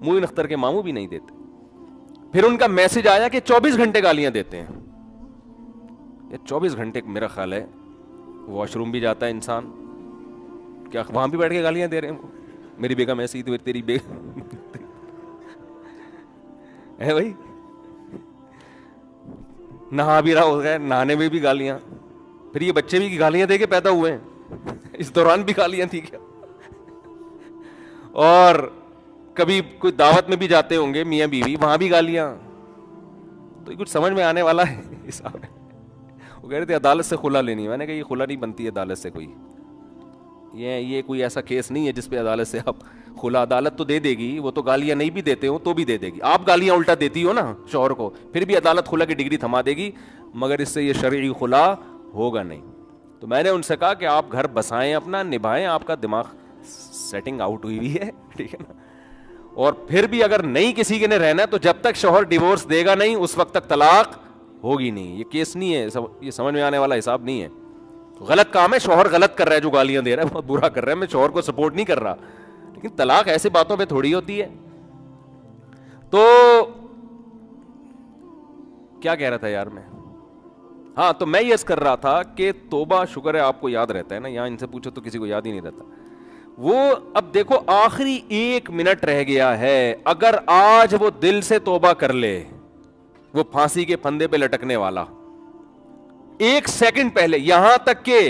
معین اختر کے ماموں بھی نہیں دیتے. پھر ان کا میسج آیا کہ 24 گھنٹے گالیاں دیتے ہیں. یہ 24 گھنٹے میرا خیال ہے واش روم بھی جاتا ہے انسان, کیا وہاں بھی بیٹھ کے گالیاں دے رہے ہیں. میری بیگم ایسی تو تیری بیگم ہے بھائی, نہا بھی رہا ہو گیا, نہانے میں بھی گالیاں. پھر یہ بچے بھی گالیاں دے کے پیدا ہوئے ہیں, اس دوران بھی گالیاں تھی کیا. اور کبھی کوئی دعوت میں بھی جاتے ہوں گے میاں بیوی, وہاں بھی گالیاں. تو یہ کچھ سمجھ میں آنے والا ہے حساب ہے. وہ کہہ رہے تھے عدالت سے خلا لینی ہے. میں نے کہا یہ خلا نہیں بنتی ہے عدالت سے, کوئی یہ کوئی ایسا کیس نہیں ہے جس پہ عدالت سے آپ خلا, عدالت تو دے دے گی, وہ تو گالیاں نہیں بھی دیتے ہو تو بھی دے دے گی. آپ گالیاں الٹا دیتی ہو نا شوہر کو, پھر بھی عدالت خلا کی ڈگری تھما دے گی, مگر اس سے یہ شرعی خلا ہوگا نہیں. تو میں نے ان سے کہا کہ آپ گھر بسائیں, اپنا نبھائیں, آپ کا دماغ سیٹنگ آؤٹ ہوئی ہے, ٹھیک ہے نا. اور پھر بھی اگر نہیں کسی کے نے رہنا ہے تو جب تک شوہر ڈیورس دے گا نہیں اس وقت تک طلاق ہوگی نہیں. یہ کیس نہیں ہے, یہ سمجھ میں آنے والا حساب نہیں ہے. غلط کام ہے, شوہر غلط کر رہا ہے جو گالیاں دے رہا ہے, بہت برا کر رہا ہے, میں شوہر کو سپورٹ نہیں کر رہا, لیکن طلاق ایسی باتوں پہ تھوڑی ہوتی ہے. تو کیا کہہ رہا تھا یار میں, ہاں تو میں یہ کر رہا تھا کہ توبہ, شکر ہے آپ کو یاد رہتا ہے نا, یہاں ان سے پوچھو تو کسی کو یاد ہی نہیں رہتا. وہ اب دیکھو آخری 1 منٹ رہ گیا ہے, اگر آج وہ دل سے توبہ کر لے, وہ پھانسی کے پھندے پہ لٹکنے والا 1 سیکنڈ پہلے, یہاں تک کہ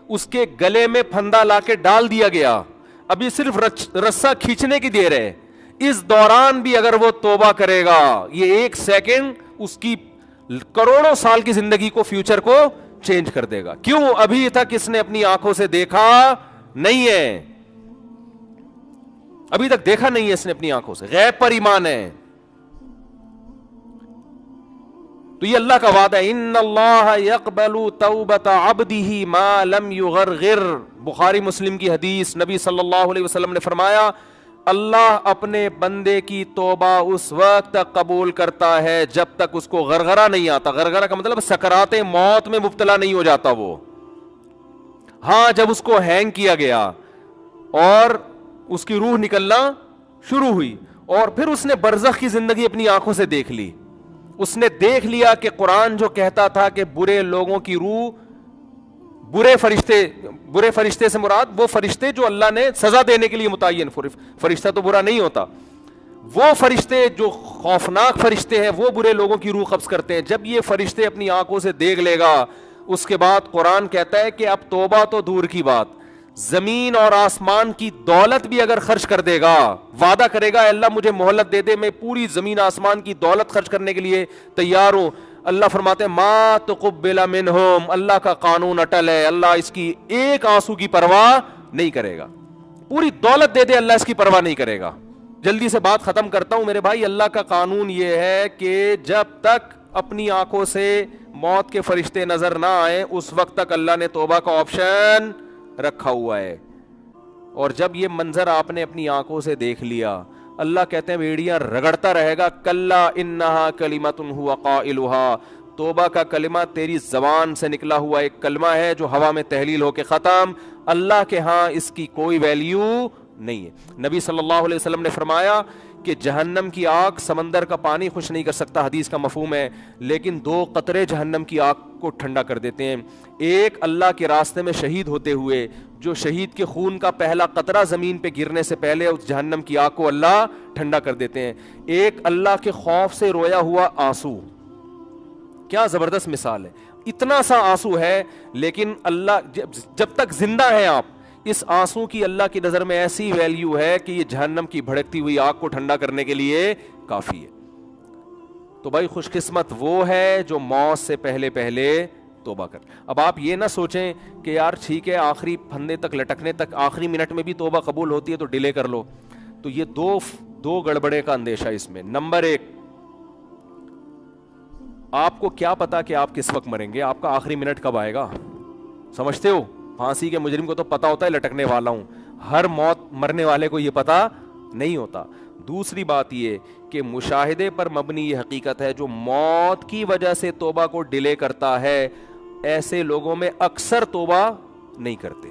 اس کے گلے میں پھندا لا کے ڈال دیا گیا, ابھی صرف رسا کھینچنے کی دیر ہے, اس دوران بھی اگر وہ توبہ کرے گا, یہ 1 سیکنڈ اس کی کروڑوں سال کی زندگی کو, فیوچر کو چینج کر دے گا. کیوں؟ ابھی تک اس نے اپنی آنکھوں سے دیکھا نہیں ہے, ابھی تک دیکھا نہیں ہے اس نے اپنی آنکھوں سے, غیب پر ایمان ہے. تو یہ اللہ کا وعدہ ہے, ان اللہ یقبل توبۃ عبدہ ما لم یغرغر. بخاری مسلم کی حدیث, نبی صلی اللہ علیہ وسلم نے فرمایا اللہ اپنے بندے کی توبہ اس وقت تک قبول کرتا ہے جب تک اس کو غرغرہ نہیں آتا. غرغرہ کا مطلب سکرات موت میں مبتلا نہیں ہو جاتا وہ. ہاں جب اس کو ہینگ کیا گیا اور اس کی روح نکلنا شروع ہوئی, اور پھر اس نے برزخ کی زندگی اپنی آنکھوں سے دیکھ لی, اس نے دیکھ لیا کہ قرآن جو کہتا تھا کہ برے لوگوں کی روح, برے فرشتے سے مراد وہ فرشتے جو اللہ نے سزا دینے کے لیے متعین, فرشتہ تو برا نہیں ہوتا, وہ فرشتے جو خوفناک فرشتے ہیں وہ برے لوگوں کی روح قبض کرتے ہیں. جب یہ فرشتے اپنی آنکھوں سے دیکھ لے گا, اس کے بعد قرآن کہتا ہے کہ اب توبہ تو دور کی بات, زمین اور آسمان کی دولت بھی اگر خرچ کر دے گا, وعدہ کرے گا اللہ مجھے مہلت دے دے, میں پوری زمین آسمان کی دولت خرچ کرنے کے لیے تیار ہوں. اللہ فرماتے ہیں ما تقبل منہم, اللہ کا قانون اٹل ہے, اللہ اس کی ایک آنسو کی پرواہ نہیں کرے گا. پوری دولت دے دے اللہ اس کی پرواہ نہیں کرے گا. جلدی سے بات ختم کرتا ہوں میرے بھائی, اللہ کا قانون یہ ہے کہ جب تک اپنی آنکھوں سے موت کے فرشتے نظر نہ آئے اس وقت تک اللہ نے توبہ کا آپشن رکھا ہوا ہے. اور جب یہ منظر آپ نے اپنی آنکھوں سے دیکھ لیا, اللہ کہتے ہیں بیڑیاں رگڑتا رہے گا, کلا انہا کلمۃ ہوا قائلہا, توبہ کا کلمہ تیری زبان سے نکلا ہوا ایک کلمہ ہے جو ہوا میں تحلیل ہو کے ختم, اللہ کے ہاں اس کی کوئی ویلیو نہیں ہے. نبی صلی اللہ علیہ وسلم نے فرمایا کہ جہنم کی آگ سمندر کا پانی خوش نہیں کر سکتا, حدیث کا مفہوم ہے, لیکن 2 قطرے جہنم کی آگ کو ٹھنڈا کر دیتے ہیں. ایک اللہ کے راستے میں شہید ہوتے ہوئے, جو شہید کے خون کا پہلا قطرہ زمین پہ گرنے سے پہلے اس جہنم کی آگ کو اللہ ٹھنڈا کر دیتے ہیں. ایک اللہ کے خوف سے رویا ہوا آنسو, کیا زبردست مثال ہے, اتنا سا آنسو ہے لیکن اللہ جب تک زندہ ہیں آپ, اس آنسو کی اللہ کی نظر میں ایسی ویلیو ہے کہ یہ جہنم کی بھڑکتی ہوئی آگ کو ٹھنڈا کرنے کے لیے کافی ہے. تو بھائی خوش قسمت وہ ہے جو موت سے پہلے توبہ کر. اب آپ یہ نہ سوچیں کہ یار ٹھیک ہے آخری پھندے تک لٹکنے تک آخری منٹ میں بھی توبہ قبول ہوتی ہے تو ڈیلے کر لو. تو یہ دو گڑبڑے کا اندیشہ اس میں. نمبر 1, آپ کو کیا پتا کہ آپ کس وقت مریں گے, آپ کا آخری منٹ کب آئے گا, سمجھتے ہو؟ پھانسی کے مجرم کو تو پتا ہوتا ہے لٹکنے والا ہوں, ہر موت مرنے والے کو یہ پتا نہیں ہوتا. دوسری بات یہ کہ مشاہدے پر مبنی یہ حقیقت ہے, جو موت کی وجہ سے توبہ کو ڈیلے کرتا ہے ایسے لوگوں میں اکثر توبہ نہیں کرتے.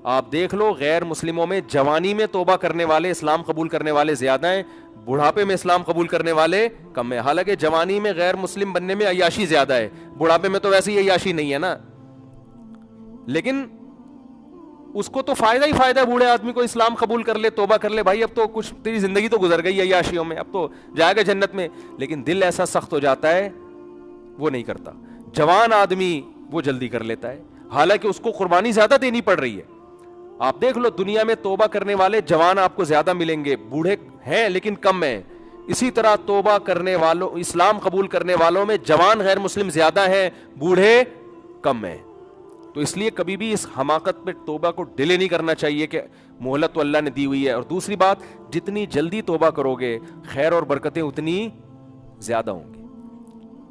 آپ دیکھ لو غیر مسلموں میں جوانی میں توبہ کرنے والے, اسلام قبول کرنے والے زیادہ ہیں, بڑھاپے میں اسلام قبول کرنے والے کم ہے. حالانکہ جوانی میں غیر مسلم بننے میں عیاشی زیادہ ہے, بڑھاپے میں تو ویسے ہی عیاشی نہیں ہے نا, لیکن اس کو تو فائدہ ہی فائدہ ہے بوڑھے آدمی کو, اسلام قبول کر لے, توبہ کر لے, بھائی اب تو کچھ تیری زندگی تو گزر گئی عیاشیوں میں, اب تو جائے گا جنت میں. لیکن دل ایسا سخت ہو جاتا ہے وہ نہیں کرتا. جوان آدمی وہ جلدی کر لیتا ہے, حالانکہ اس کو قربانی زیادہ دینی پڑ رہی ہے. آپ دیکھ لو دنیا میں توبہ کرنے والے جوان آپ کو زیادہ ملیں گے, بوڑھے ہیں لیکن کم ہیں. اسی طرح توبہ کرنے والوں, اسلام قبول کرنے والوں میں جوان غیر مسلم زیادہ ہیں, بوڑھے کم ہیں. تو اس لیے کبھی بھی اس حماقت پہ توبہ کو ڈیلے نہیں کرنا چاہیے کہ مہلت تو اللہ نے دی ہوئی ہے. اور دوسری بات, جتنی جلدی توبہ کرو گے خیر اور برکتیں اتنی زیادہ ہوں گی,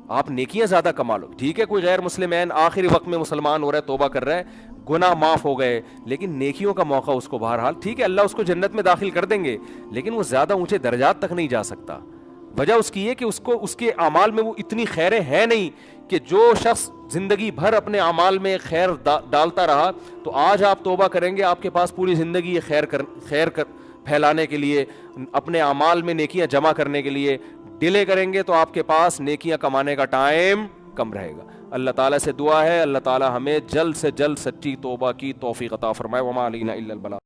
آپ نیکیاں زیادہ کما لو. ٹھیک ہے کوئی غیر مسلم آخری وقت میں مسلمان ہو رہا ہے, توبہ کر رہا ہے, گناہ معاف ہو گئے, لیکن نیکیوں کا موقع اس کو بہرحال, ٹھیک ہے اللہ اس کو جنت میں داخل کر دیں گے, لیکن وہ زیادہ اونچے درجات تک نہیں جا سکتا. وجہ اس کی ہے کہ اس کو اس کے اعمال میں وہ اتنی خیریں ہیں نہیں کہ جو شخص زندگی بھر اپنے اعمال میں خیر ڈالتا رہا, تو آج آپ توبہ کریں گے, آپ کے پاس پوری زندگی یہ خیر پھیلانے کے لیے, اپنے اعمال میں نیکیاں جمع کرنے کے لیے. ڈیلے کریں گے تو آپ کے پاس نیکیاں کمانے کا ٹائم کم رہے گا. اللہ تعالیٰ سے دعا ہے اللہ تعالیٰ ہمیں جلد سے جلد سچی توبہ کی توفیق عطا فرمائے. وما علینا الا البلاغ.